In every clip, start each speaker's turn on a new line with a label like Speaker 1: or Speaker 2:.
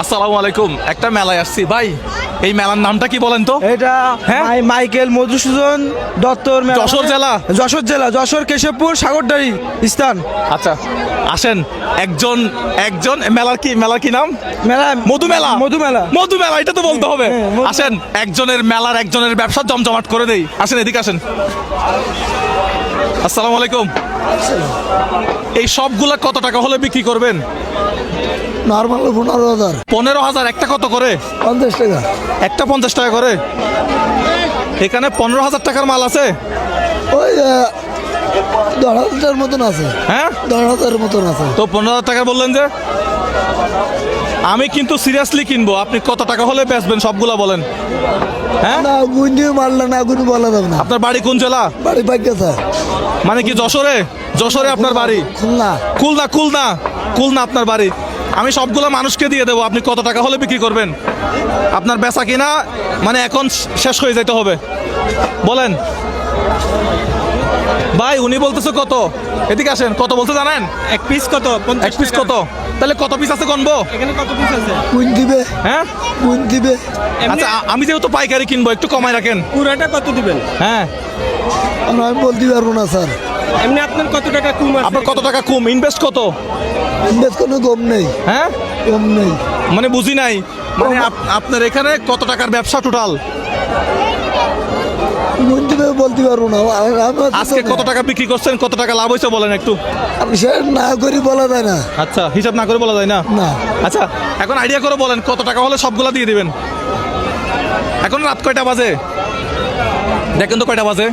Speaker 1: আসসালামু আলাইকুম। একটা মেলায় আসছি ভাই, এই মেলার নামটা কি বলেন তো?
Speaker 2: এটা
Speaker 1: হ্যাঁ?
Speaker 2: মাইকেল মধুসূদন দত্তর মেলা।
Speaker 1: যশোর জেলা?
Speaker 2: যশোর জেলা, যশোর কেশবপুর সাগরদাড়ি স্থান।
Speaker 1: আচ্ছা আসেন, একজন একজন মেলার কি নাম?
Speaker 2: মেলা
Speaker 1: মধু মেলা।
Speaker 2: মধু মেলা।
Speaker 1: মধু মেলা, এটা তো বলতে হবে।
Speaker 2: হ্যাঁ, মধু
Speaker 1: আসেন, একজনের ব্যবসা জমজমাট করে দেই। আসেন, এদিকে আসেন। আসসালামু আলাইকুম। এই সবগুলা কত টাকা হলে বিক্রি করবেন?
Speaker 3: নর্মাল 15,000
Speaker 1: 15,000। একটা কত করে?
Speaker 3: 50 টাকা।
Speaker 1: একটা 50 টাকা করে। এখানে 15,000 টাকার মাল আছে।
Speaker 3: ওই 10,000 মতন আছে।
Speaker 1: হ্যাঁ,
Speaker 3: 10,000 মতন আছে।
Speaker 1: তো 15,000 টাকা বললেন যে? আমি কিন্তু সিরিয়াসলি কিনবো। আপনি কত টাকা হলে বেচবেন সবগুলা বলেন। হ্যাঁ,
Speaker 3: না গুণ দিয়ে মারলে না গুণ বলা যাবে না।
Speaker 1: আপনার বাড়ি কোন জেলা?
Speaker 3: বাড়ি পাইতেছে
Speaker 1: মানে কি যশোরে? যশোরে আপনার বাড়ি?
Speaker 3: খুলনা।
Speaker 1: খুলনা। খুলনা খুলনা আপনার বাড়ি। আমি সবগুলো মানুষকে দিয়ে দেবো। আপনি কত টাকা হলে বিক্রি করবেন? আপনার বেচা কিনা মানে এখন শেষ হয়ে যেতে হবে, বলেন ভাই। উনি বলতেছে কত? এদিকে আসেন। কত বলতে জানেন?
Speaker 2: এক পিস কত?
Speaker 1: এক পিস কত? তাহলে কত পিস আছে গণবো?
Speaker 2: এখানে কত পিস আছে?
Speaker 3: গুণ দিবে,
Speaker 1: হ্যাঁ,
Speaker 3: গুণ দিবে।
Speaker 1: আচ্ছা আমি যেহেতু পাইকারি কিনবো, একটু কমায় রাখেন।
Speaker 2: পুরাটা কত দিবেন?
Speaker 1: হ্যাঁ,
Speaker 3: আমি বলতে পারবো না স্যার।
Speaker 2: এমনি আপনার কত টাকা কম আছে?
Speaker 1: আপনার কত টাকা কম? ইনভেস্ট কত?
Speaker 3: ইনভেস্ট কোনো কম নেই,
Speaker 1: হ্যাঁ,
Speaker 3: কম নেই।
Speaker 1: মানে বুঝি নাই। মানে আপনার এখানে কত টাকার ব্যবসা টোটাল?
Speaker 3: গুণ দিবে বলতে পারবো না।
Speaker 1: আজকে কত টাকা বিক্রি করছেন? কত টাকা লাভ হয়েছে বলেন একটু।
Speaker 3: আমি সে না করি বলা যায় না।
Speaker 1: আচ্ছা, হিসাব না করে বলা যায় না?
Speaker 3: না।
Speaker 1: আচ্ছা, এখন আইডিয়া করে বলেন কত টাকা হলে সবগুলা দিয়ে দিবেন। এখন রাত কয়টা বাজে? দেখেন তো কয়টা বাজে।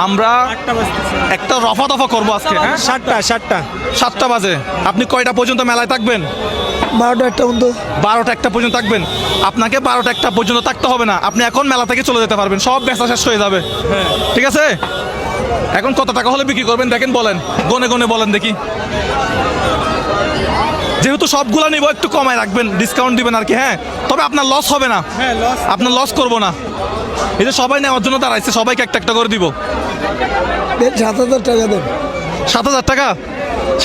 Speaker 1: আমরা একটা রফা দফা করবো আজকে। হ্যাঁ, 7টা বাজে। আপনি কয়টা পর্যন্ত মেলায় থাকবেন?
Speaker 3: 12টা 1টা পর্যন্ত।
Speaker 1: 12টা 1টা পর্যন্ত থাকবেন। আপনাকে 12টা 1টা পর্যন্ত থাকতে হবে না। আপনি এখন মেলা থেকে চলে যেতে পারবেন, সব বেচা শেষ হয়ে যাবে। ঠিক আছে, এখন কত টাকা হলে বিক্রি করবেন দেখেন, বলেন। গনে গনে বলেন দেখি। যেহেতু সবগুলা নিব, একটু কমায় রাখবেন, ডিসকাউন্ট দিবেন আর কি। হ্যাঁ, তবে আপনার লস হবে না।
Speaker 2: হ্যাঁ, লস।
Speaker 1: আপনার লস করবো না। এই যে সবাই নেওয়ার জন্য দাঁড়াইছে, সবাইকে একটা একটা করে দিব।
Speaker 3: দেন 7,000 টাকা দেন।
Speaker 1: 7,000 টাকা?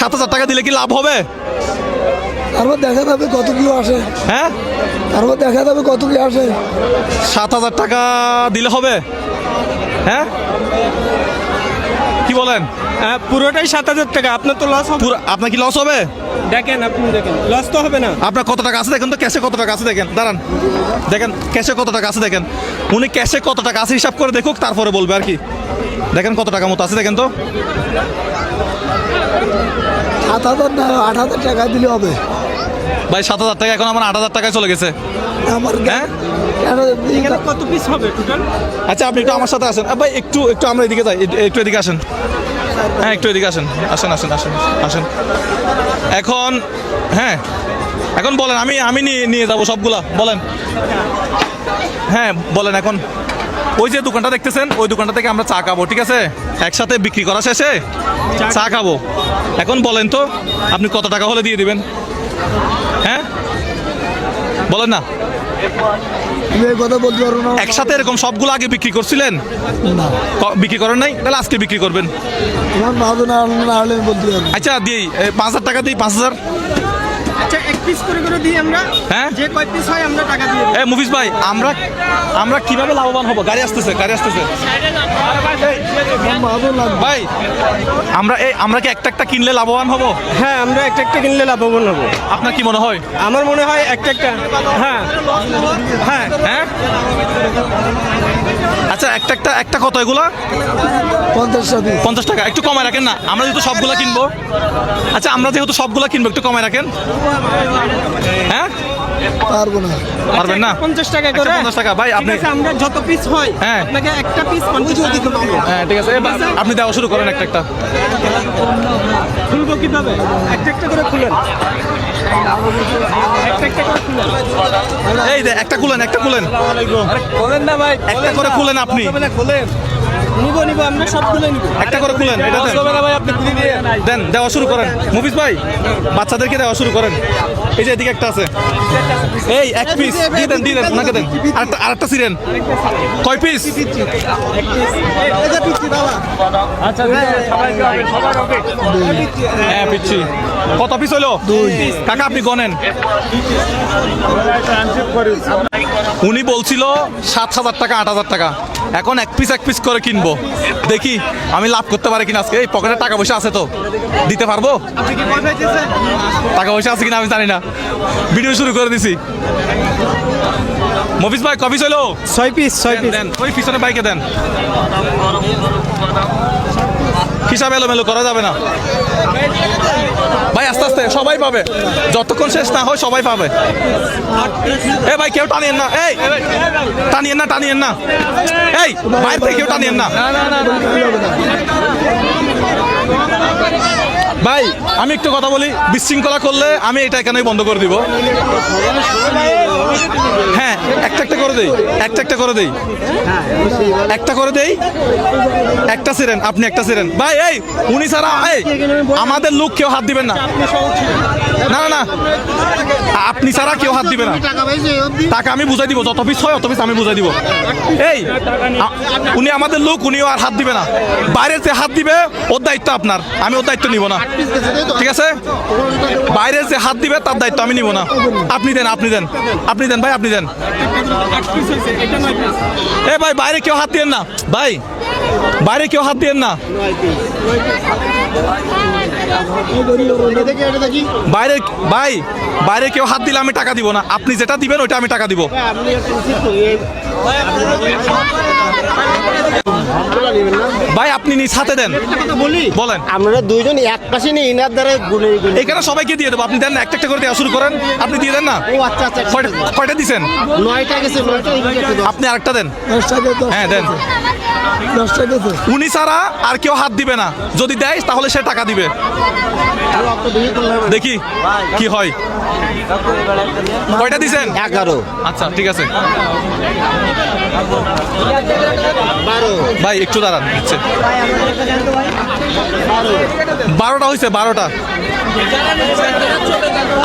Speaker 1: 7,000 টাকা দিলে কি লাভ হবে?
Speaker 3: তারপর দেখা যাবে কত কি আসে।
Speaker 1: হ্যাঁ,
Speaker 3: তারপর দেখা যাবে কত কি আসে।
Speaker 1: 7,000 টাকা দিলে হবে? হ্যাঁ, কি বলেন?
Speaker 2: পুরোটাই 7,000 টাকা। আপনার তো লস হবে।
Speaker 1: আপনার কি লস হবে?
Speaker 2: দেখেন, আপনি দেখেন, লস তো হবে না।
Speaker 1: আপনার কত টাকা আছে দেখেন তো, ক্যাশে কত টাকা আছে দেখেন। দাঁড়ান, দেখেন ক্যাশে কত টাকা আছে দেখেন। উনি ক্যাশে কত টাকা আছে হিসাব করে দেখুক, তারপরে বলবে আর কি। দেখেন কত টাকা মতো আছে দেখেন তো।
Speaker 3: 7,000 না 8,000 টাকা দিলে হবে।
Speaker 1: ভাই 7,000 টাকা, এখন আমার 8,000 টাকায় চলে গেছে।
Speaker 3: আমার
Speaker 1: হ্যাঁ,
Speaker 2: এখানে কত পিস হবে টোটাল?
Speaker 1: আচ্ছা আপনি একটু আমার সাথে আসেন। ভাই একটু একটু আমরা এদিকে যাই, একটু এদিকে আসেন। হ্যাঁ, একটু এদিকে আসেন। আসেন আসেন আসেন আসেন। এখন হ্যাঁ, এখন বলেন। আমি নিয়ে যাবো সবগুলা, বলেন। হ্যাঁ বলেন। এখন ওই যে দোকানটা দেখতেছেন, ওই দোকানটা থেকে আমরা চা খাবো, ঠিক আছে? একসাথে বিক্রি করা শেষে চা খাবো। এখন বলেন তো, আপনি কত টাকা হলে দিয়ে দিবেন? হ্যাঁ, বলেন না।
Speaker 3: তুমি এই কথা বলতে পারো না।
Speaker 1: একসাথে এরকম সবগুলো আগে বিক্রি করছিলেন?
Speaker 3: না,
Speaker 1: বিক্রি করেন নাই? তাহলে আজকে বিক্রি করবেন।
Speaker 3: তোমার মাঝে না হলে আমি বলতে পারবো।
Speaker 1: আচ্ছা দিই, 5,000 টাকা দিই, 5,000।
Speaker 2: আচ্ছা, এক পিস করে দিই আমরা।
Speaker 1: হ্যাঁ,
Speaker 2: যে কয় পিস হয় আমরা টাকা দিয়ে দিই।
Speaker 1: মুভিস ভাই, আমরা কিভাবে লাভবান হব? গাড়ি আসতেছে।
Speaker 3: মাঝে লাগবে।
Speaker 1: ভাই আমরা কি একটা একটা কিনলে লাভবান হব?
Speaker 2: হ্যাঁ, আমরা একটা একটা কিনলে লাভবান হবো।
Speaker 1: আপনার কি মনে হয়?
Speaker 2: আমার মনে হয় একটা হ্যাঁ হ্যাঁ
Speaker 1: হ্যাঁ, আচ্ছা একটা কত এগুলা?
Speaker 3: 50 টাকা।
Speaker 1: 50 টাকা। একটু কমায় রাখেন না, আমরা যেহেতু সবগুলা কিনবো। আচ্ছা, আমরা যেহেতু সবগুলা কিনবো, একটু কমায় রাখেন। হ্যাঁ,
Speaker 3: পারবো না।
Speaker 1: পারবেন না?
Speaker 2: 50 টাকা করে।
Speaker 1: 50 টাকা ভাই। আপনি
Speaker 2: ঠিক আছে, আমরা যত পিস হয়
Speaker 1: হ্যাঁ।
Speaker 2: আপনাকে একটা পিস 50 টাকা দিতে হবে।
Speaker 1: হ্যাঁ, ঠিক আছে। আপনি দেওয়া শুরু করেন একটা একটা।
Speaker 2: খুলবো কিভাবে? একটা একটা করে খুলেন। একটা একটা করে খুলেন।
Speaker 1: এই যে একটা খুলেন।
Speaker 2: বলেন না ভাই,
Speaker 1: একটা করে খুলেন আপনি।
Speaker 2: খুলেন। নিব আমরা সবগুলো নিব।
Speaker 1: একটা করে খুলেন, এটা দেন।
Speaker 2: ভাই, আপনি খুলে দিয়ে
Speaker 1: দেন, দেওয়া শুরু করেন। মুভিস ভাই, বাচ্চাদেরকে দেওয়া শুরু করেন। এই যে এদিকে একটা আছে, এই এক পিস দিয়ে দেন ওনাকে দেন। আরেকটা সিরেন। কয় পিস?
Speaker 2: আচ্ছা, সবাই
Speaker 1: হ্যাঁ, পিচ্ছি। কত পিস হলো? কাকা আপনি গনেন। উনি বলছিল 7,000 টাকা 8,000 টাকা, এখন এক পিস করে কিনবো, দেখি আমি লাভ করতে পারি কিনা আজকে। এই পকেটে টাকা পয়সা আছে তো, দিতে পারবো?
Speaker 2: আপনি কি ভয় পাইতেছেন?
Speaker 1: টাকা পয়সা আছে কিনা আমি জানি না, ভিডিও শুরু করে দিছি। মফিজ ভাই কফি হলো?
Speaker 2: 6 পিস
Speaker 1: দেন ওই পিছনে বাইকে দেন, হিসাব এলোমেলো করা যাবে না ভাই, আস্তে আস্তে সবাই পাবে, যতক্ষণ শেষ না হয় সবাই পাবে। এ ভাই কেউ টানিয়েন না, এই টানিয়েন না, এই বাইরে থেকে কেউ টানিয়েন না। ভাই আমি একটু কথা বলি, বিশৃঙ্খলা করলে আমি এটা এখানেই বন্ধ করে দিব। হ্যাঁ একটা করে দেই, একটা করে দেই, একটা ছিলেন আপনি, একটা ছিলেন ভাই। এই উনি ছাড়া এই আমাদের লোক কেউ হাত দিবেন না, না আপনি ছাড়া কেউ হাত দিবে না। টাকা আমি বুঝাই দিব, যত পিস হয় অত পিস আমি বুঝাই দিব। এই উনি আমাদের লোক, উনিও আর হাত দিবে না। বাইরের যে হাত দিবে ওর দায়িত্ব আপনার, আমি ওর দায়িত্ব নিব না, ঠিক আছে? বাইরের যে হাত দিবে তার দায়িত্ব আমি নিব না। আপনি দেন ভাই, আপনি দেন। এ ভাই বাইরে কেউ হাত দিয়েন না, ভাই বাইরে কেউ হাত দিয়েন না, বাইরে ভাই বাইরে কেউ হাত দিলে আমি টাকা দিব না। আপনি যেটা দিবেন ওইটা আমি টাকা দিব। ভাই আপনি নিজ হাতে দেন, বলেন।
Speaker 4: আমরা দুইজন এক পাশে নিয়ে ইনার দ্বারা গুনে
Speaker 1: এখানে সবাইকে দিয়ে দেবো, আপনি দেন না, একটা করে দেওয়া শুরু করেন, আপনি দিয়ে দেন না।
Speaker 4: ও আচ্ছা আচ্ছা
Speaker 1: কয়টা দিছেন?
Speaker 4: 9টা গেছে, 9টা
Speaker 1: আপনি আরেকটা দেন।
Speaker 3: 10 টাকা,
Speaker 1: হ্যাঁ দেন।
Speaker 3: 10 টাকা তো।
Speaker 1: উনি ছাড়া আর কেউ হাত দিবে না, যদি দেয় তাহলে সে টাকা দিবে। দেখি কি হয়। কয়টা দিছেন?
Speaker 4: 11
Speaker 1: আচ্ছা ঠিক আছে
Speaker 4: 12
Speaker 1: ভাই, একটু দাঁড়ান, দিচ্ছে 12টা হয়েছে, 12টা।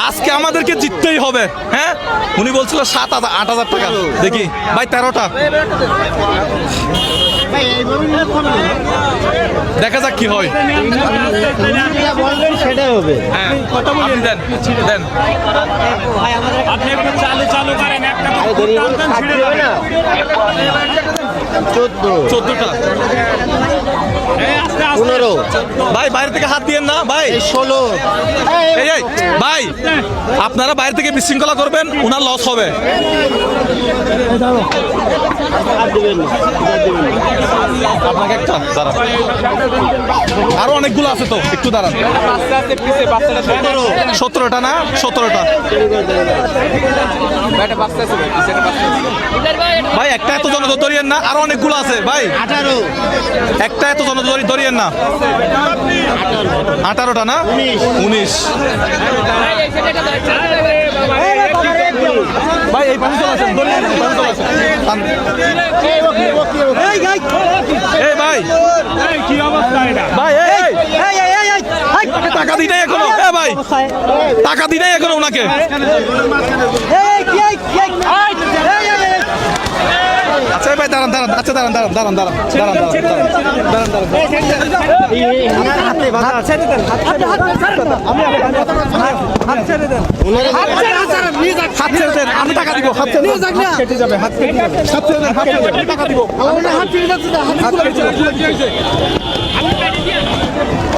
Speaker 1: আজকে আমাদেরকে জিততেই হবে। হ্যাঁ উনি বলছিল 7,000 8,000 টাকা, দেখি ভাই 13টা, দেখা যাক কি হয়।
Speaker 4: বলবেন সেটাই হবে।
Speaker 1: হ্যাঁ কত বলেন, দেন দেন।
Speaker 2: আপনি একটু চালু করেন, একটা
Speaker 4: আরে দেরি করে থাকতে হবে না।
Speaker 1: 14টা
Speaker 4: 15
Speaker 1: ভাই, বাইরে থেকে হাত দিয়েন না ভাই।
Speaker 4: 16
Speaker 1: এই ভাই আপনারা বাইরে থেকে বিশৃঙ্খলা করবেন, উনার লস হবে।
Speaker 4: আর দিবেন না,
Speaker 1: আপনাকে একটা দাঁড়ান, আরো অনেকগুলো আছে তো, একটু দাঁড়ান। 17টা না 17টা ভাই, একটা এত জন ধরিয়েন না, আরো অনেকগুলো আছে ভাই।
Speaker 4: 18
Speaker 1: একটা এত জন ধরিয়েন না। 18টা না 19 ভাই, এই পাশে চলে আসেন, ধরিয়েন, এই পাশে চলে আসেন। এই ভাই
Speaker 2: কি অবস্থা এটা?
Speaker 1: ভাই, টাকা দিই নাই এখনো। এ ভাই টাকা দিই নাই এখনো ওনাকে। আচ্ছা ভাই দাঁড়ান, আচ্ছা দাঁড়ান।
Speaker 4: হাতে বাধা আছে।
Speaker 1: হাত ছেড়ে দেন, আমি টাকা দিব। হাত ছেড়ে দেন, হাত কেটে যাবে, হাত কেটে যাবে। হাত ছেড়ে দেন, হাত কেটে যাবে, টাকা দিব।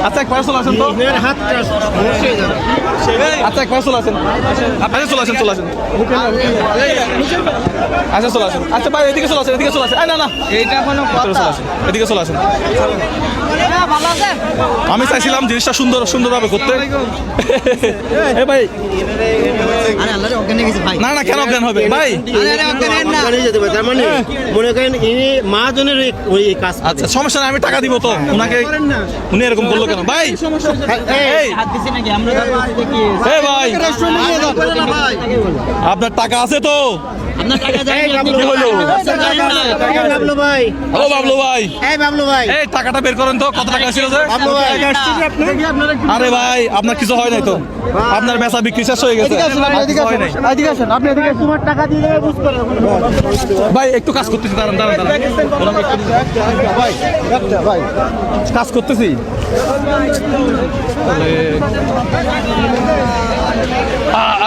Speaker 1: আচ্ছা এক পাশে চলে আসেন তো। আচ্ছা এক পাশে চলে আসেন, আপনি চলে আসেন। আচ্ছা চলে আসেন। আচ্ছা ভাই এদিকে চলে আসেন, না
Speaker 2: এইটা কোনো কথা?
Speaker 1: এদিকে চলে আসেন। আমি চাইছিলাম জিনিসটা সুন্দরভাবে করতে। এ ভাই না কেন অজ্ঞান হবে ভাই?
Speaker 4: অজ্ঞান যেতে পারে, তার মানে মনে করেন ইনি মহাজনের ওই কাজ।
Speaker 1: আচ্ছা সমস্যা নাই, আমি টাকা দিব তো উনাকে। উনি এরকম করলো কেন ভাই? এই এ ভাই আপনার টাকা আছে তো?
Speaker 4: বাবলু ভাই,
Speaker 1: ও বাবলু ভাই,
Speaker 4: এই বাবলু ভাই,
Speaker 1: এই টাকাটা বের করেন তো কত টাকা ছিল যে? আরে ভাই আপনার কিছু হয় নাই তো, আপনার বেচা বিক্রি শেষ হয়ে গেছে। হয় নাই।
Speaker 4: তোমার টাকা দিয়ে দেবে বুঝ করে
Speaker 1: ভাই একটু কাজ করতেছি, দাঁড়ান দাঁড়ান দাঁড়ান।
Speaker 3: ভাই
Speaker 1: কাজ করতেছি।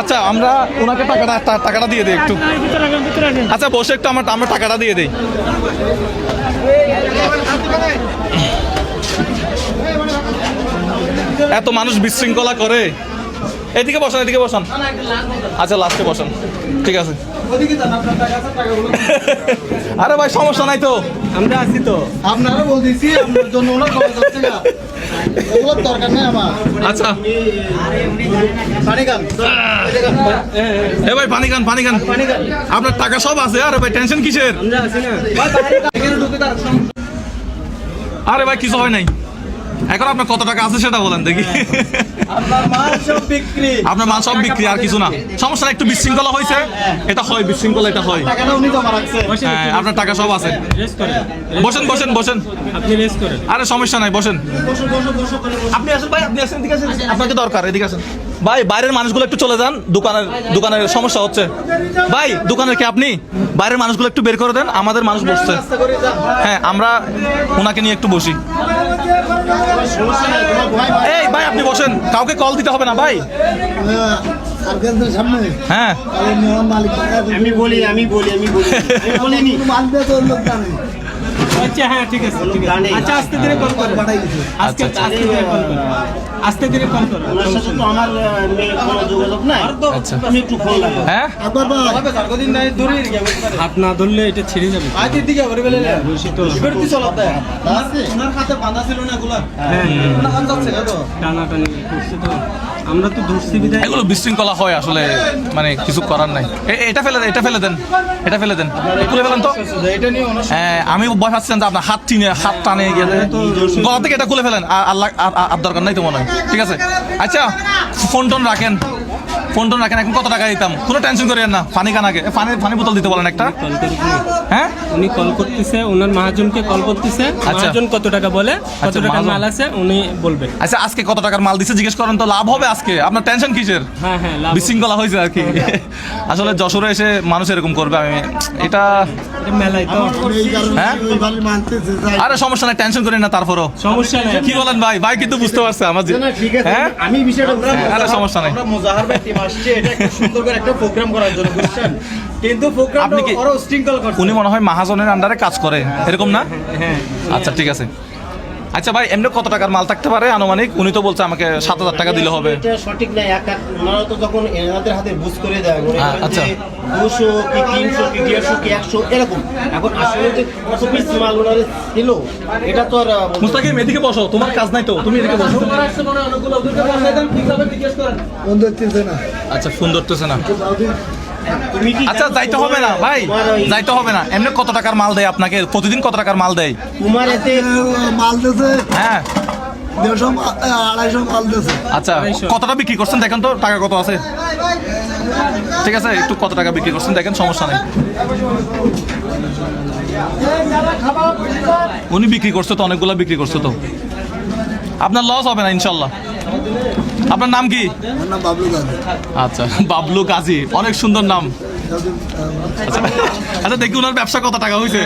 Speaker 1: আচ্ছা আমরা ওনাকে টাকাটা দিয়ে দিই একটু। আচ্ছা বসে একটু আমরা টাকাটা দিয়ে দিই। এত মানুষ বিশৃঙ্খলা করে। এদিকে বসান, এদিকে বসান। আচ্ছা লাস্টে বসান, ঠিক আছে। আরে ভাই সমস্যা নাই তো,
Speaker 2: আমরা আছি তো।
Speaker 3: আপনারা বলতেছি আপনার জন্য ওনার খবর যাচ্ছে না, ওগুলোর দরকার নেই আমার।
Speaker 1: আচ্ছা
Speaker 3: পানি খান।
Speaker 1: এ ভাই পানি খান, পানি খান। আপনার টাকা সব আছে, আরে ভাই টেনশন কিসের?
Speaker 2: আমরা আছি না।
Speaker 1: আরে ভাই কিছু হয় নাই। এখন আপনার কত টাকা আছে সেটা বলেন দেখি।
Speaker 3: আপনার মাল সব বিক্রি।
Speaker 1: আপনার মাল সব বিক্রি, আর কিছু না। সমস্যা না, একটু বিশৃঙ্খলা হয়েছে, এটা হয়, বিশৃঙ্খলা এটা হয়।
Speaker 3: টাকাটা উনি জমা রাখছে।
Speaker 1: হ্যাঁ আপনার টাকা সব আছে।
Speaker 2: রেস্ট করেন।
Speaker 1: বসেন বসেন বসেন।
Speaker 2: আপনি রেস্ট করেন।
Speaker 1: আরে সমস্যা নাই, বসেন। আপনি আসেন ভাই, আপনি আসেন, এদিকে আসেন। আপনাকে দরকার, এদিকে আসেন। ভাই বাইরের মানুষগুলো একটু চলে যান, দোকানের সমস্যা হচ্ছে। ভাই দোকানের কি আপনি? বাইরের মানুষগুলো একটু বের করে দেন, আমাদের মানুষ বসছে। হ্যাঁ আমরা ওনাকে নিয়ে একটু বসি। এই ভাই আপনি বসেন, কাউকে কল দিতে হবে না ভাই।
Speaker 3: সার্কেলের সামনে
Speaker 1: হ্যাঁ
Speaker 3: আরে মেয়র মালিক
Speaker 4: আমি বলিনি
Speaker 3: বলিনি মাল দিয়ে তো লোক জানে
Speaker 2: আচ্ছা হ্যাঁ ঠিক আছে ঠিক আছে।
Speaker 4: গানে।
Speaker 2: আচ্ছা আস্তে ধীরে কল করো।
Speaker 3: পাঠাই দিছে।
Speaker 2: আজকে আস্তে ধীরে কল করো। আস্তে ধীরে কল করো।
Speaker 4: ওনার সাথে তো আমার মেয়ের কোনো যোগাযোগ নাই।
Speaker 1: আচ্ছা।
Speaker 4: আমি একটু ফোন লাগাবো।
Speaker 1: হ্যাঁ
Speaker 3: আবার ভাই
Speaker 2: হাত না ধরলে এটা ছিঁড়ে যাবে। দূষিত
Speaker 3: আছে ওনার হাতে বাঁধা ছিল না এগুলা
Speaker 2: হ্যাঁ
Speaker 3: ওনা কান যাচ্ছে না তো
Speaker 2: টানাটানি করছে তো। আমরা তো ধরছি বিধায়
Speaker 1: এগুলো বিশৃঙ্খলা হয় আসলে, মানে কিছু করার নাই। এটা ফেলে দেন, এটা ফেলে দেন, এটা ফেলে দেন, খুলে ফেলেন তো।
Speaker 3: এটা নিয়ে ওনার
Speaker 1: হ্যাঁ আমি ভয় পাচ্ছিলাম যে আপনার হাত টানে গেলে গলা থেকে এটা খুলে ফেলেন। আর দরকার নাই তো মনে হয়। ঠিক আছে আচ্ছা ফোন টোন রাখেন, ফোন টোন রাখেন। এখন কত টাকা দিতাম, কোনো টেনশন করেন না। পানি খান আগে, পানি বোতল দিতে বলেন একটা।
Speaker 2: কল করে
Speaker 1: হ্যাঁ
Speaker 2: উনি কল করতেছে, ওনার মহাজনকে কল করতেছে।
Speaker 1: আচ্ছা।
Speaker 2: মহাজন কত টাকা বলে, কত
Speaker 1: আচ্ছা,
Speaker 2: টাকার
Speaker 1: মহাজন।
Speaker 2: মাল আছে উনি বলবেন।
Speaker 1: আচ্ছা আজকে কত টাকার মাল দিছে জিজ্ঞেস করেন তো, লাভ হবে আজকে। আপনার টেনশন কিসের?
Speaker 2: হ্যাঁ হ্যাঁ লাভ
Speaker 1: বিশৃঙ্খলা হয়েছে আর কি। আসলে যশোরে এসে মানুষ এরকম করবে, আমি এটা
Speaker 2: এটা মেলায় তো
Speaker 3: এই কারণে
Speaker 1: হ্যাঁ?
Speaker 3: ওই ভালো মানতেছে যাই
Speaker 1: আরে সমস্যা নাই, টেনশন করেন না। তারপরও
Speaker 2: সমস্যা নেই।
Speaker 1: কি বলেন ভাই? ভাই কিন্তু বুঝতে পারছে আমার
Speaker 4: না, ঠিক আছে।
Speaker 1: হ্যাঁ
Speaker 4: আমি বিষয়টা
Speaker 1: আরে সমস্যা নাই।
Speaker 5: আমরা মোজাহার ভাই টিম আসছে এটা একটা সুন্দর করে একটা প্রোগ্রাম করার জন্য বুঝছেন, কিন্তু প্রোগ্রামটা
Speaker 1: আপনি কি-
Speaker 5: ওরা শৃঙ্খল করছে।
Speaker 1: উনি মনে হয় মহাজনের আন্ডারে কাজ করে, এরকম না?
Speaker 2: হ্যাঁ
Speaker 1: আচ্ছা ঠিক আছে। আচ্ছা ভাই এমনি কত টাকার মাল থাকতে পারে আনুমানিক? উনি তো বলছে আমাকে 7,000 টাকা দিলে হবে।
Speaker 4: এটা সঠিক নাই। ওনারা তো তখন এনাদের হাতে বুঝ করে দেয় মনে করেন
Speaker 1: আচ্ছা।
Speaker 4: যে 200 কি 300 কি 150 কি 100 এরকম। এখন আসলে যে কত পিস মাল ওনারে ছিল এটা তো আর
Speaker 1: মুস্তাকিম এদিকে বসো, তোমার কাজ নাই তো, তুমি এদিকে বসো।
Speaker 3: ফোন ধরতেছে না
Speaker 1: আচ্ছা ফোন ধরতেছে না।
Speaker 4: তুমি কি
Speaker 1: আচ্ছা যাইতে হবে না ভাই, যাইতে হবে না। এমনি কত টাকার মাল দেয় আপনাকে? প্রতিদিন কত টাকার মাল দেয়?
Speaker 4: তোমার এতে
Speaker 3: মাল দিছে
Speaker 1: হ্যাঁ
Speaker 3: 150 মাল দিছে
Speaker 1: আচ্ছা কতটা বিক্রি করছেন দেখেন তো, টাকা কত আছে? ঠিক আছে একটু কত টাকা বিক্রি করছেন দেখেন, সমস্যা নেই। উনি বিক্রি করছে তো, অনেকগুলো বিক্রি করছে তো, আপনার লস হবে না ইনশাল্লাহ। আপনার নাম কি?
Speaker 3: আমার নাম বাবলু গাজী
Speaker 1: আচ্ছা বাবলু গাজী, অনেক সুন্দর নাম। আচ্ছা আচ্ছা দেখি ওনার ব্যবসা কত টাকা হয়েছে,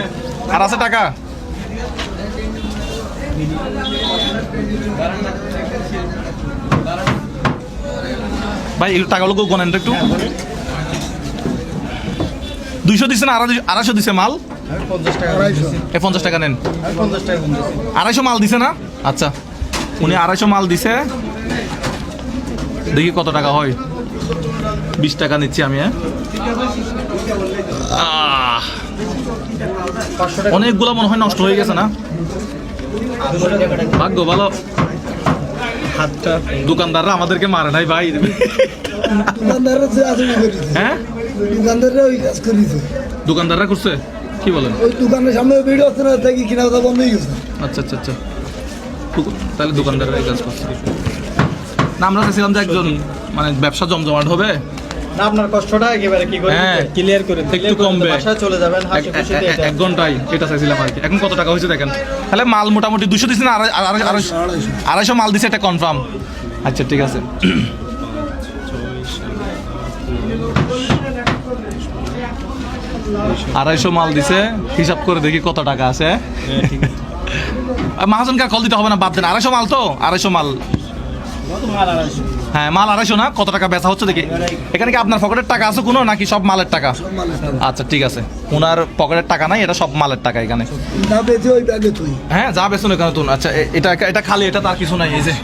Speaker 1: আর আছে টাকা? ভাই একটু টাকাগুলো গোনেন তো একটু। 200 দিছে না 250 দিছে মাল? 50 টাকা নেন। 250 মাল দিছে না? আচ্ছা উনি 250 মাল দিছে, দেখি কত টাকা হয়। 20 টাকা নিচ্ছি আমি। হ্যাঁ অনেকগুলো মনে হয় নষ্ট হয়ে গেছে না? ভাগ্য ভালো
Speaker 2: হাতটা
Speaker 1: দোকানদাররা আমাদেরকে মারে নাই ভাই।
Speaker 3: দোকানদাররা যে আছে ওই করেছে
Speaker 1: হ্যাঁ
Speaker 3: দোকানদাররা ওই কাজ করেছে
Speaker 1: দোকানদাররা করছে, কি বলেন?
Speaker 3: ওই দোকানের সামনে ভিডিও হচ্ছে না দেখি কিনা কথা বন্ধ হয়ে গেছে
Speaker 1: আচ্ছা আচ্ছা আচ্ছা তাহলে দোকানদাররা এই কাজ করছে না। আমরা চাইছিলাম যে একজন মানে ব্যবসা জমজমাট হবে,
Speaker 5: না আপনার কষ্টটা একেবারে কি করে
Speaker 1: হ্যাঁ
Speaker 5: দিতে?
Speaker 2: ক্লিয়ার করে দিন।
Speaker 1: একটু কমবে
Speaker 5: বাসায় চলে যাবেন হাসি খুশিতে এটা।
Speaker 1: এক ঘন্টায় এটা চাইছিলাম আর কি। এখন কত টাকা হয়েছে দেখেন, তাহলে মাল মোটামুটি 200 দিচ্ছে না, 250 মাল দিছে, এটা কনফার্ম। আচ্ছা ঠিক আছে। আড়াইশো মাল দিছে, হিসাব করে দেখি কত টাকা আছে। মহাজনকে আর কল দিতে হবে না, বাদ দেন। 250 মাল তো, 250 মাল। হ্যাঁ মাল 250 না, কত টাকা বেচা হচ্ছে দেখি। এখানে কি আপনার পকেটের টাকা আছে কোনো, নাকি সব মালের টাকা? আচ্ছা ঠিক আছে, ওনার পকেটের টাকা নাই, এটা সব মালের টাকা এখানে।
Speaker 3: না বেঁচে ওই ব্যাগে তুই
Speaker 1: হ্যাঁ যা বেচুন এখানে তুন। আচ্ছা এটা এটা খালি, এটা তার কিছু নাই, এই যে।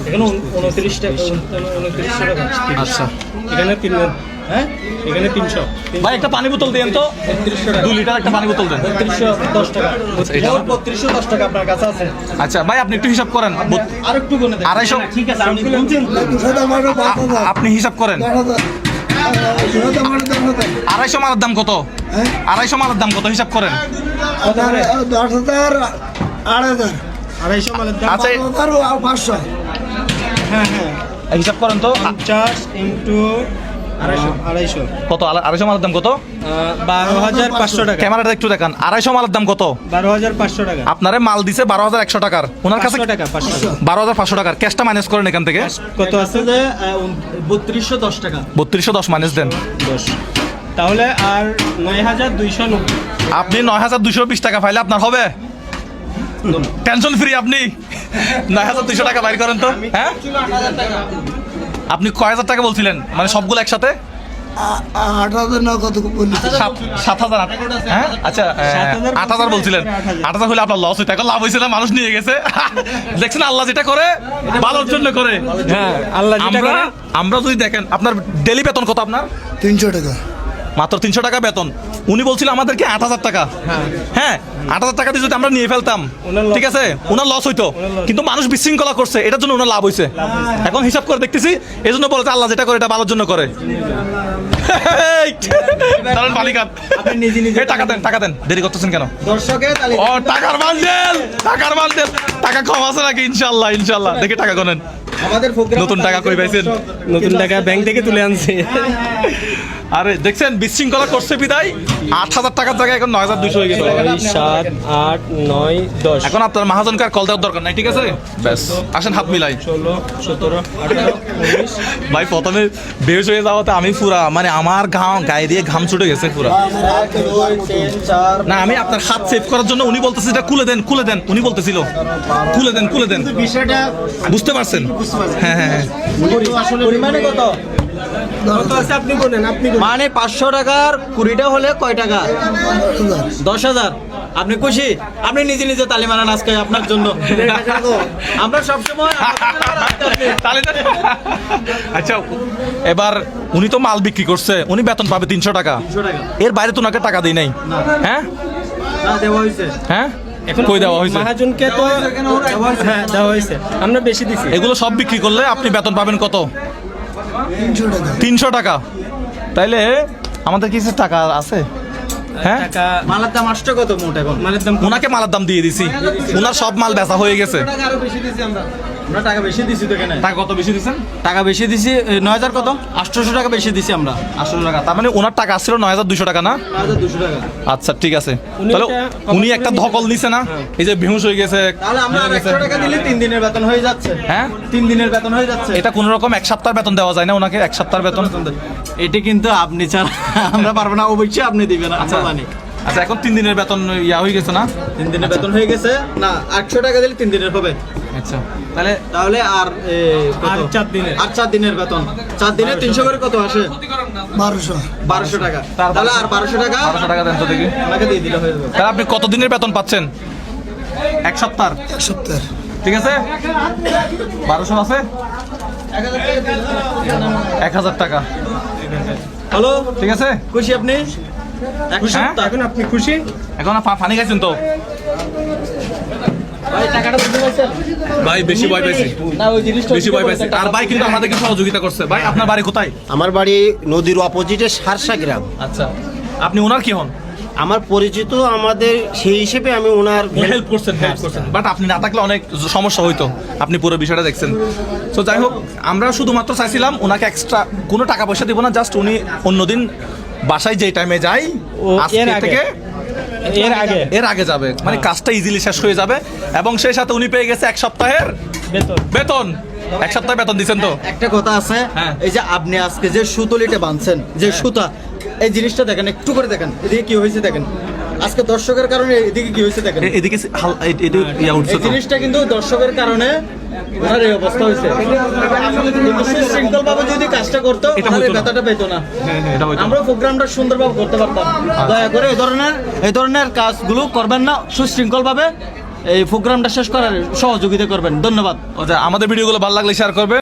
Speaker 2: এখানে 29 টাকা 29 টাকা।
Speaker 1: আচ্ছা
Speaker 2: এখানে 3, হ্যাঁ এখানে 300।
Speaker 1: ভাই একটা পানি বোতল দেন তো, 2 লিটার একটা পানি বোতল দেন।
Speaker 5: 3210 টাকা।
Speaker 1: এটা-
Speaker 5: মোট 3210 টাকা আপনার কাছে আছে।
Speaker 1: আচ্ছা ভাই আপনি একটু হিসাব করেন।
Speaker 5: আর একটু গুনে দেন।
Speaker 1: 250
Speaker 5: ঠিক আছে আপনি গুনছেন তো?
Speaker 3: 10,000
Speaker 1: আপনি হিসাব করেন।
Speaker 3: 10,000
Speaker 1: 250 মালের দাম কত? 250 মালের দাম কত হিসাব করেন।
Speaker 3: 10,000 8,000
Speaker 5: 250 মালের দাম।
Speaker 1: আচ্ছা
Speaker 3: 500
Speaker 5: হ্যাঁ হ্যাঁ
Speaker 1: হিসাব করেন তো
Speaker 5: 50 ইনটু 250
Speaker 1: কত? 250 মালের দাম কত?
Speaker 2: 12,500 টাকা।
Speaker 1: ক্যামেরাটা একটু দেখান। 250 মালের দাম কত?
Speaker 2: 12,500 টাকা।
Speaker 1: আপনারে মাল দিছে 12,100 টাকার, ওনার কাছে
Speaker 2: 500 টাকা 500।
Speaker 1: 12,500 টাকার। ক্যাশটা মাইনাস করেন এখান থেকে।
Speaker 2: কত আছে?
Speaker 5: যে 3210 টাকা।
Speaker 1: 3210 মাইনাস দেন।
Speaker 2: 10। তাহলে আর 9,290।
Speaker 1: আপনি 9,220 টাকা পাইলে আপনার হবে, টেনশন ফ্রি। আপনি 9,200 টাকা বাইর করেন তো। হ্যাঁ আপনি কয় হাজার টাকা বলছিলেন, মানে সবগুলো একসাথে?
Speaker 3: 8,000 না কত বললি?
Speaker 1: 7,000। হ্যাঁ আচ্ছা
Speaker 2: 7,000
Speaker 1: 8,000 বলছিলেন। 8,000 হলে আপনার লস হইতে, এখন লাভ হয়েছে না, মানুষ নিয়ে গেছে। দেখছেন আল্লাহ যেটা করে ভালোর জন্য করে।
Speaker 2: হ্যাঁ আল্লাহ যেটা করে।
Speaker 1: আমরা যদি দেখেন আপনার ডেলি বেতন কত? আপনার
Speaker 3: 300 টাকা।
Speaker 1: মাত্র 300 টাকা বেতন। উনি বলছিল আমাদেরকে 8,000 টাকা। হ্যাঁ 8,000 টাকা দিয়ে যদি আমরা নিয়ে ফেলতাম,
Speaker 2: ওনার loss-
Speaker 1: ঠিক আছে, ওনার লস হইতো, কিন্তু মানুষ বিশৃঙ্খলা করছে, এটার জন্য ওনার লাভ হয়েছে। এখন হিসাব করে দেখতেছি, এই জন্য বলেছে আল্লাহ যেটা করে এটা ভালোর জন্য করে। দাঁড়ান বালিকাত,
Speaker 5: আপনি নিজে নিজে
Speaker 1: টাকা দেন, টাকা দেন, দেরি করতেছেন কেন?
Speaker 5: দর্শকের তালি
Speaker 1: ও টাকার বান্ডেল, টাকার বান্ডেল। টাকা কম আছে নাকি? ইনশাল্লাহ ইনশাল্লাহ, দেখে টাকা গনেন।
Speaker 5: আমাদের প্রোগ্রাম
Speaker 1: নতুন টাকা কই পাইছেন?
Speaker 2: নতুন টাকা ব্যাংক থেকে তুলে আনছে।
Speaker 1: আরে দেখছেন বিশৃঙ্খলা করছে বিদায় 8,000 টাকার জায়গায় এখন 9,200 হয়ে গেছে।
Speaker 2: 7, 8, 9, 10,
Speaker 1: এখন আপনার মহাজনকে আর কল দেওয়ার দরকার নাই, ঠিক আছে? ব্যাস আসেন হাত মিলাই।
Speaker 2: 16, 17, 18, 19।
Speaker 1: ভাই প্রথমে বেশ হয়ে যাওয়াতে আমি পুরা, মানে আমার গায়ে দিয়ে ঘাম ছুটে গেছে পুরা।
Speaker 5: 1 2 3 4
Speaker 1: না আমি আপনার হাত সেভ করার জন্য, উনি বলতেছে এটা খুলে দেন, খুলে দেন, উনি বলতেছিল খুলে দেন, খুলে দেন।
Speaker 5: বিষয়টা
Speaker 1: বুঝতে পারছেন? হ্যাঁ হ্যাঁ হ্যাঁ।
Speaker 5: পরিমাণে কত?
Speaker 2: কত আছে আপনি বলেন, আপনি বলেন।
Speaker 5: মানে 500 টাকার 20টা হলে কয় টাকা? 10,000। আপনি খুশি? আপনি নিজে নিজে তালি মারান আজকে আপনার জন্য। আমরা সবসময়
Speaker 1: তাহলে দেন। আচ্ছা এবার উনি তো মাল বিক্রি করছে, উনি বেতন পাবে 300 টাকা।
Speaker 5: 300 টাকা
Speaker 1: এর বাইরে তো ওনাকে টাকা দিই নাই। হ্যাঁ
Speaker 5: না দেওয়া হয়েছে।
Speaker 1: হ্যাঁ এখন কই দেওয়া হয়েছে?
Speaker 2: মহাজনকে তো হ্যাঁ দেওয়া হয়েছে, আমরা বেশি দিছি।
Speaker 1: এগুলো সব বিক্রি করলে আপনি বেতন পাবেন কত?
Speaker 3: 300 টাকা।
Speaker 1: 300 টাকা। তাইলে আমাদের কিছু টাকা আছে? হ্যাঁ
Speaker 2: টাকা
Speaker 5: মালার দাম আসছে কত মোট এখন?
Speaker 2: মালের দাম
Speaker 1: ওনাকে মালের দাম দিয়ে দিছি, ওনার সব মাল বেচা হয়ে গেছে।
Speaker 5: টাকা আরো বেশি দিছি আমরা। আমরা টাকা বেশি দিছি তো এখানে।
Speaker 1: টাকা কত বেশি দিচ্ছেন?
Speaker 5: টাকা বেশি দিছি 9,000 কত? 800 টাকা বেশি দিছি আমরা।
Speaker 1: 800 টাকা। তার মানে ওনার টাকা আসছিল 9,200 টাকা না?
Speaker 5: 9,200 টাকা।
Speaker 1: আচ্ছা ঠিক আছে।
Speaker 2: উনি
Speaker 1: তাহলে
Speaker 2: একটা
Speaker 1: উনি একটা ধকল নিছে না, এই যে বেহুশ হয়ে গেছে।
Speaker 5: তাহলে আমরা আর 100 টাকা দিলে 3 দিনের বেতন হয়ে যাচ্ছে।
Speaker 1: হ্যাঁ
Speaker 5: 3 দিনের বেতন হয়ে যাচ্ছে।
Speaker 1: এটা কোন রকম 1 সপ্তাহের বেতন দেওয়া যায় না ওনাকে? 1 সপ্তাহের বেতন।
Speaker 5: এটা কিন্তু আপনি ছাড়া আমরা পারবো না, অবশ্যই আপনি দিবেন।
Speaker 1: আচ্ছা
Speaker 5: আমরা জানি।
Speaker 1: আচ্ছা এখন 3 দিনের বেতন ইয়া হয়ে গেছে না?
Speaker 5: 3 দিনের বেতন হয়ে গেছে না, 800 টাকা দিলে 3 দিনের হবে।
Speaker 1: আচ্ছা তাহলে
Speaker 5: তাহলে আর
Speaker 2: আর 4 দিনের।
Speaker 5: আর 4 দিনের বেতন, 4 দিনে 300 করে কত আসে?
Speaker 3: 1200
Speaker 5: 1200 টাকা। তাহলে আর 1200 টাকা
Speaker 1: 1200 টাকা দেন তো দেখি।
Speaker 5: আমাকে দিয়ে দিলে হয়ে যাবে।
Speaker 1: তাহলে আপনি কত দিনের বেতন পাচ্ছেন? 1 সপ্তাহ।
Speaker 3: 1 সপ্তাহ।
Speaker 1: ঠিক আছে 1200 আছে 1,000 টাকা।
Speaker 5: হ্যালো,
Speaker 1: ঠিক আছে
Speaker 5: খুশি আপনি? এক
Speaker 1: হ্যাঁ?
Speaker 5: সপ্তাহ।
Speaker 2: এখন আপনি খুশি?
Speaker 1: এখন পানি খাইছেন তো?
Speaker 5: ভাই টাকাটা দিতে পারছেন?
Speaker 1: ভাই বেশি ভয় পাইছি,
Speaker 5: না ওই জিনিসটা
Speaker 1: বেশি ভয় পাইছি। আর ভাই কিন্তু আমাদেরকে সহযোগিতা করছে। ভাই আপনার বাড়ি কোথায়?
Speaker 4: আমার বাড়ি নদীর অপোজিটে সারসা গ্রাম।
Speaker 1: আচ্ছা আপনি ওনার কি হন?
Speaker 4: আমার পরিচিত আমাদের সেই হিসেবে আমি ওনার
Speaker 1: হেল্প করছেন বাট আপনি না থাকলে অনেক সমস্যা হইতো, আপনি পুরো বিষয়টা দেখছেন। তো যাই হোক, আমরা শুধুমাত্র চাইছিলাম ওনাকে এক্সট্রা কোনো টাকা পয়সা দিব না, জাস্ট উনি অন্যদিন বাসায় যেই টাইমে যাই আজকে থেকে এর আগে যাবে, মানে কাজটা ইজিলি শেষ হয়ে যাবে। এবং সেই সাথে উনি পেয়ে গেছে 1 সপ্তাহের বেতন। 1 সপ্তাহ বেতন দিচ্ছেন তো।
Speaker 5: একটা কথা আছে,
Speaker 1: হ্যাঁ।
Speaker 5: এই যে আপনি আজকে যে সুতলিটা বাঁধছেন, যে সুতা, এই জিনিসটা দেখেন, একটু করে দেখেন এদিকে কি হয়েছে দেখেন। আজকে দর্শকের কারণে এদিকে কি হয়েছে দেখেন।
Speaker 1: এদিকে উঠছে
Speaker 5: এই জিনিসটা কিন্তু দর্শকের কারণে ওনার এই অবস্থা হয়েছে। সুশৃঙ্খল ভাবে যদি কাজটা করতো
Speaker 1: এটা
Speaker 5: ওনার এই
Speaker 1: হতো না।
Speaker 5: ব্যথাটা পেতো না।
Speaker 1: এটা হতো না।
Speaker 5: আমরা প্রোগ্রামটা সুন্দরভাবে করতে পারতাম। দয়া করে এই ধরনের কাজগুলো করবেন না, সুশৃঙ্খল ভাবে এই প্রোগ্রামটা শেষ করার সহযোগিতা করবেন। ধন্যবাদ।
Speaker 1: আমাদের ভিডিওগুলো ভালো লাগলে শেয়ার করবেন।